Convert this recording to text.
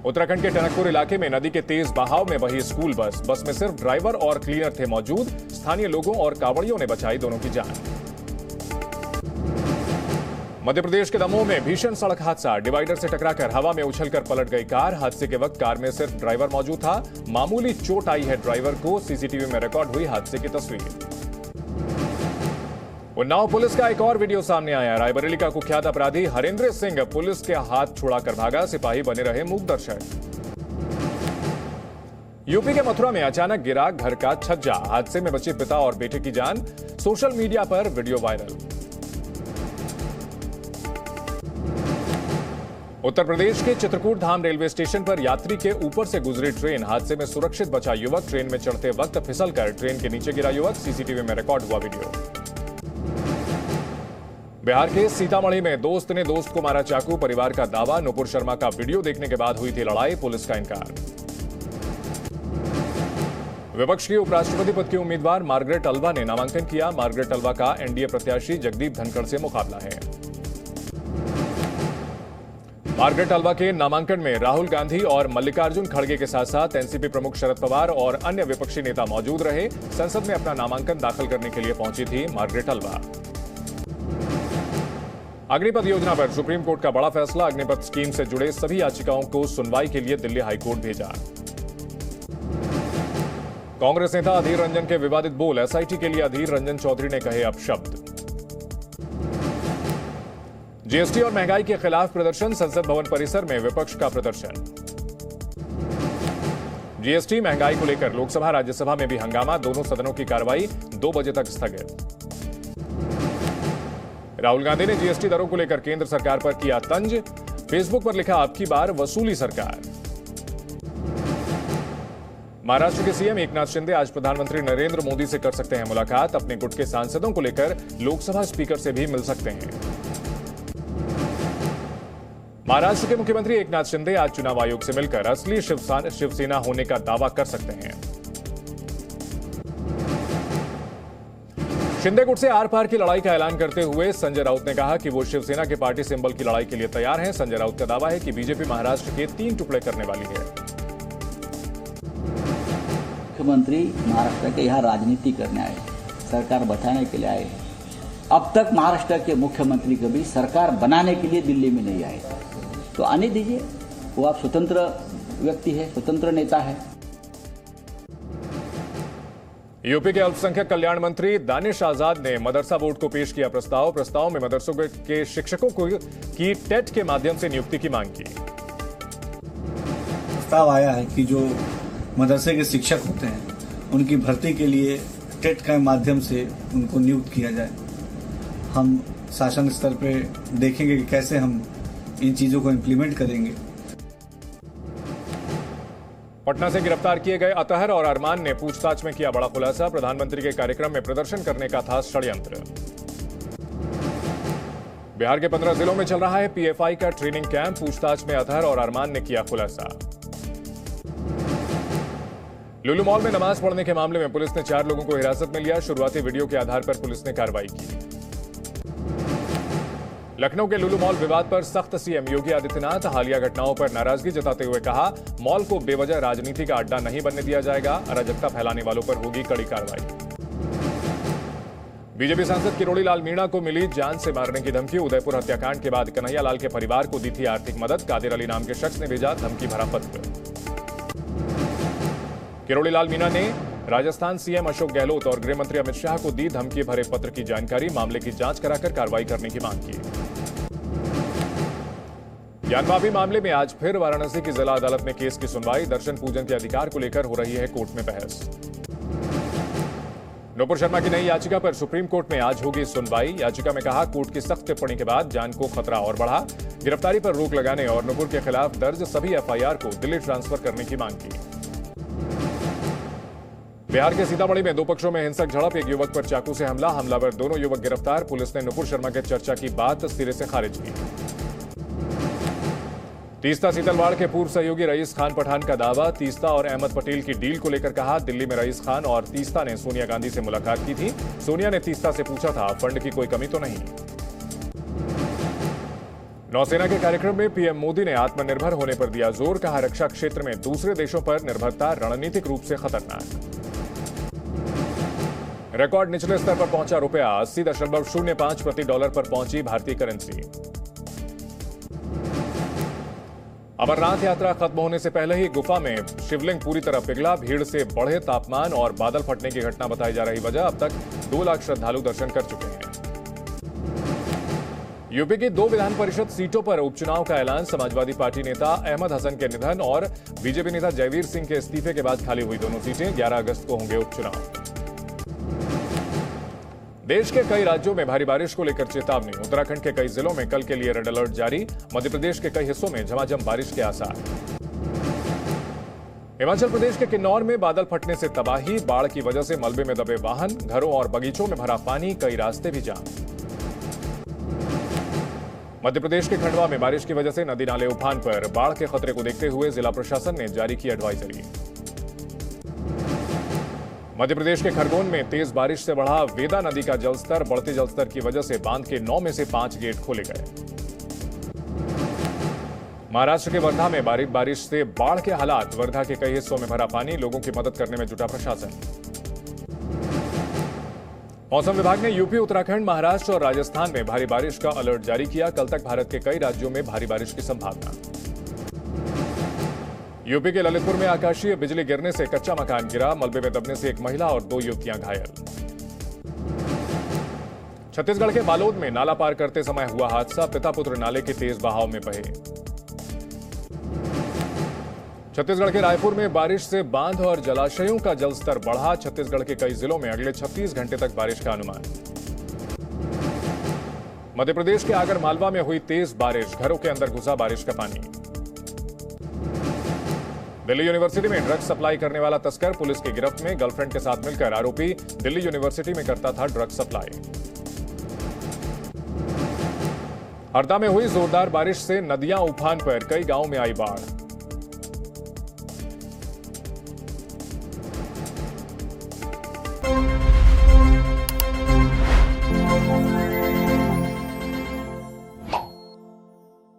उत्तराखंड के टनकपुर इलाके में नदी के तेज बहाव में बही स्कूल बस में सिर्फ ड्राइवर और क्लीनर थे मौजूद। स्थानीय लोगों और कांवड़ियों ने बचाई दोनों की जान। मध्य प्रदेश के दमोह में भीषण सड़क हादसा, डिवाइडर से टकराकर हवा में उछलकर पलट गई कार। हादसे के वक्त कार में सिर्फ ड्राइवर मौजूद था। मामूली चोट आई है ड्राइवर को। सीसीटीवी में रिकॉर्ड हुई हादसे की तस्वीर। उन्नाव पुलिस का एक और वीडियो सामने आया। रायबरेली का कुख्यात अपराधी हरेंद्र सिंह पुलिस के हाथ छुड़ाकर भागा। सिपाही बने रहे मूक दर्शक। यूपी के मथुरा में अचानक गिरा घर का छज्जा, हादसे में बचे पिता और बेटे की जान। सोशल मीडिया पर वीडियो वायरल। उत्तर प्रदेश के चित्रकूट धाम रेलवे स्टेशन पर यात्री के ऊपर से गुजरी ट्रेन, हादसे में सुरक्षित बचा युवक। ट्रेन में चढ़ते वक्त फिसलकर ट्रेन के नीचे गिरा युवक। सीसीटीवी में रिकॉर्ड हुआ वीडियो। बिहार के सीतामढ़ी में दोस्त ने दोस्त को मारा चाकू, परिवार का दावा। नुपुर शर्मा का वीडियो देखने के बाद हुई थी लड़ाई, पुलिस का इनकार। विपक्ष की उपराष्ट्रपति पद की उम्मीदवार मार्गरेट अल्वा ने नामांकन किया। मार्गरेट अल्वा का एनडीए प्रत्याशी जगदीप धनखड़ से मुकाबला है। मार्गरेट अल्वा के नामांकन में राहुल गांधी और मल्लिकार्जुन खड़गे के साथ साथ एनसीपी प्रमुख शरद पवार और अन्य विपक्षी नेता मौजूद रहे। संसद में अपना नामांकन दाखिल करने के लिए पहुंची थी मार्गरेट अल्वा। अग्निपथ योजना पर सुप्रीम कोर्ट का बड़ा फैसला। अग्निपथ स्कीम से जुड़े सभी याचिकाओं को सुनवाई के लिए दिल्ली हाईकोर्ट भेजा। कांग्रेस नेता अधीर रंजन के विवादित बोल, एसआईटी के लिए अधीर रंजन चौधरी ने कहे अपशब्द। जीएसटी और महंगाई के खिलाफ प्रदर्शन, संसद भवन परिसर में विपक्ष का प्रदर्शन। जीएसटी महंगाई को लेकर लोकसभा राज्यसभा में भी हंगामा, दोनों सदनों की कार्रवाई 2 बजे तक स्थगित। राहुल गांधी ने जीएसटी दरों को लेकर केंद्र सरकार पर किया तंज। फेसबुक पर लिखा, अब की बार वसूली सरकार। महाराष्ट्र के सीएम एकनाथ शिंदे आज प्रधानमंत्री नरेंद्र मोदी से कर सकते हैं मुलाकात। अपने गुट के सांसदों को लेकर लोकसभा स्पीकर से भी मिल सकते हैं। महाराष्ट्र के मुख्यमंत्री एकनाथ शिंदे आज चुनाव आयोग से मिलकर असली शिवसेना होने का दावा कर सकते हैं। शिंदे गुट से आर पार की लड़ाई का ऐलान करते हुए संजय राउत ने कहा कि वो शिवसेना के पार्टी सिंबल की लड़ाई के लिए तैयार हैं। संजय राउत का दावा है कि बीजेपी महाराष्ट्र के 3 टुकड़े करने वाली है। मुख्यमंत्री महाराष्ट्र के यहाँ राजनीति करने आए, सरकार बताने के लिए आए। अब तक महाराष्ट्र के मुख्यमंत्री कभी सरकार बनाने के लिए दिल्ली में नहीं आए, तो आने दीजिए। वो आप स्वतंत्र व्यक्ति है, स्वतंत्र नेता है। यूपी के अल्पसंख्यक कल्याण मंत्री दानिश आजाद ने मदरसा बोर्ड को पेश किया प्रस्ताव में मदरसों के शिक्षकों को की टेट के माध्यम से नियुक्ति की मांग की। प्रस्ताव आया है कि जो मदरसे के शिक्षक होते हैं उनकी भर्ती के लिए टेट के माध्यम से उनको नियुक्त किया जाए। हम शासन स्तर पे देखेंगे कि कैसे हम इन चीजों को इम्प्लीमेंट करेंगे। पटना से गिरफ्तार किए गए अतहर और अरमान ने पूछताछ में किया बड़ा खुलासा। प्रधानमंत्री के कार्यक्रम में प्रदर्शन करने का था षड्यंत्र। बिहार के 15 जिलों में चल रहा है पीएफआई का ट्रेनिंग कैंप। पूछताछ में अतहर और अरमान ने किया खुलासा। लुलु मॉल में नमाज पढ़ने के मामले में पुलिस ने 4 लोगों को हिरासत में लिया। शुरुआती वीडियो के आधार पर पुलिस ने कार्रवाई की। लखनऊ के लुलु मॉल विवाद पर सख्त सीएम योगी आदित्यनाथ। हालिया घटनाओं पर नाराजगी जताते हुए कहा, मॉल को बेवजह राजनीति का अड्डा नहीं बनने दिया जाएगा। अराजकता फैलाने वालों पर होगी कड़ी कार्रवाई। बीजेपी सांसद किरोड़ी लाल मीणा को मिली जान से मारने की धमकी। उदयपुर हत्याकांड के बाद कन्हैया लाल के परिवार को दी थी आर्थिक मदद। कादिर अली नाम के शख्स ने भेजा धमकी भरा पत्र। किरोड़ी लाल मीणा ने राजस्थान सीएम अशोक गहलोत और गृह मंत्री अमित शाह को दी धमकी भरे पत्र की जानकारी। मामले की जांच कराकर कार्रवाई करने की मांग की। ज्ञानवापी मामले में आज फिर वाराणसी की जिला अदालत में केस की सुनवाई। दर्शन पूजन के अधिकार को लेकर हो रही है कोर्ट में बहस। नुपुर शर्मा की नई याचिका पर सुप्रीम कोर्ट में आज होगी सुनवाई। याचिका में कहा, कोर्ट की सख्त टिप्पणी के बाद जान को खतरा और बढ़ा। गिरफ्तारी पर रोक लगाने और नुपुर के खिलाफ दर्ज सभी एफआईआर को दिल्ली ट्रांसफर करने की मांग की। बिहार के सीतामढ़ी में 2 पक्षों में हिंसक झड़प। एक युवक पर चाकू से हमला, हमलावर दोनों युवक गिरफ्तार। पुलिस ने नुपुर शर्मा के चर्चा की बात सिरे से खारिज की। तीस्ता सीतलवाड़ के पूर्व सहयोगी रईस खान पठान का दावा। तीस्ता और अहमद पटेल की डील को लेकर कहा, दिल्ली में रईस खान और तीस्ता ने सोनिया गांधी से मुलाकात की थी। सोनिया ने तीस्ता से पूछा था, फंड की कोई कमी तो नहीं। नौसेना के कार्यक्रम में पीएम मोदी ने आत्मनिर्भर होने पर दिया जोर, कहा रक्षा क्षेत्र में दूसरे देशों पर निर्भरता रणनीतिक रूप से खतरनाक। रिकॉर्ड निचले स्तर पर पहुंचा रुपया, 80.05 प्रति डॉलर पर पहुंची भारतीय करेंसी। अमरनाथ यात्रा खत्म होने से पहले ही गुफा में शिवलिंग पूरी तरह पिघला, भीड़ से बढ़े तापमान और बादल फटने की घटना बताई जा रही वजह। अब तक 2 लाख श्रद्धालु दर्शन कर चुके हैं। यूपी की 2 विधान परिषद सीटों पर उपचुनाव का ऐलान, समाजवादी पार्टी नेता अहमद हसन के निधन और बीजेपी नेता जयवीर सिंह के इस्तीफे के बाद खाली हुई दोनों सीटें। 11 अगस्त को होंगे उपचुनाव। देश के कई राज्यों में भारी बारिश को लेकर चेतावनी, उत्तराखंड के कई जिलों में कल के लिए रेड अलर्ट जारी। मध्य प्रदेश के कई हिस्सों में झमाझम बारिश के आसार। हिमाचल प्रदेश के किन्नौर में बादल फटने से तबाही, बाढ़ की वजह से मलबे में दबे वाहन, घरों और बगीचों में भरा पानी, कई रास्ते भी जाम। मध्य प्रदेश के खंडवा में बारिश की वजह से नदी नाले उफान पर, बाढ़ के खतरे को देखते हुए जिला प्रशासन ने जारी की एडवाइजरी। मध्य प्रदेश के खरगोन में तेज बारिश से बढ़ा वेदा नदी का जलस्तर, बढ़ते जलस्तर की वजह से बांध के 9 में से 5 गेट खोले गए। महाराष्ट्र के वर्धा में बारीक बारिश से बाढ़ के हालात, वर्धा के कई हिस्सों में भरा पानी, लोगों की मदद करने में जुटा प्रशासन। मौसम विभाग ने यूपी, उत्तराखंड, महाराष्ट्र और राजस्थान में भारी बारिश का अलर्ट जारी किया। कल तक भारत के कई राज्यों में भारी बारिश की संभावना। यूपी के ललितपुर में आकाशीय बिजली गिरने से कच्चा मकान गिरा, मलबे में दबने से एक महिला और 2 युवतियां घायल। छत्तीसगढ़ के बालोद में नाला पार करते समय हुआ हादसा, पिता पुत्र नाले के तेज बहाव में बहे। छत्तीसगढ़ के रायपुर में बारिश से बांध और जलाशयों का जलस्तर बढ़ा, छत्तीसगढ़ के कई जिलों में अगले 36 घंटे तक बारिश का अनुमान। मध्य प्रदेश के आगर मालवा में हुई तेज बारिश, घरों के अंदर घुसा बारिश का पानी। दिल्ली यूनिवर्सिटी में ड्रग्स सप्लाई करने वाला तस्कर पुलिस की गिरफ्त में, गर्लफ्रेंड के साथ मिलकर आरोपी दिल्ली यूनिवर्सिटी में करता था ड्रग्स सप्लाई। हरदा में हुई जोरदार बारिश से नदियां उफान पर, कई गांवों में आई बाढ़।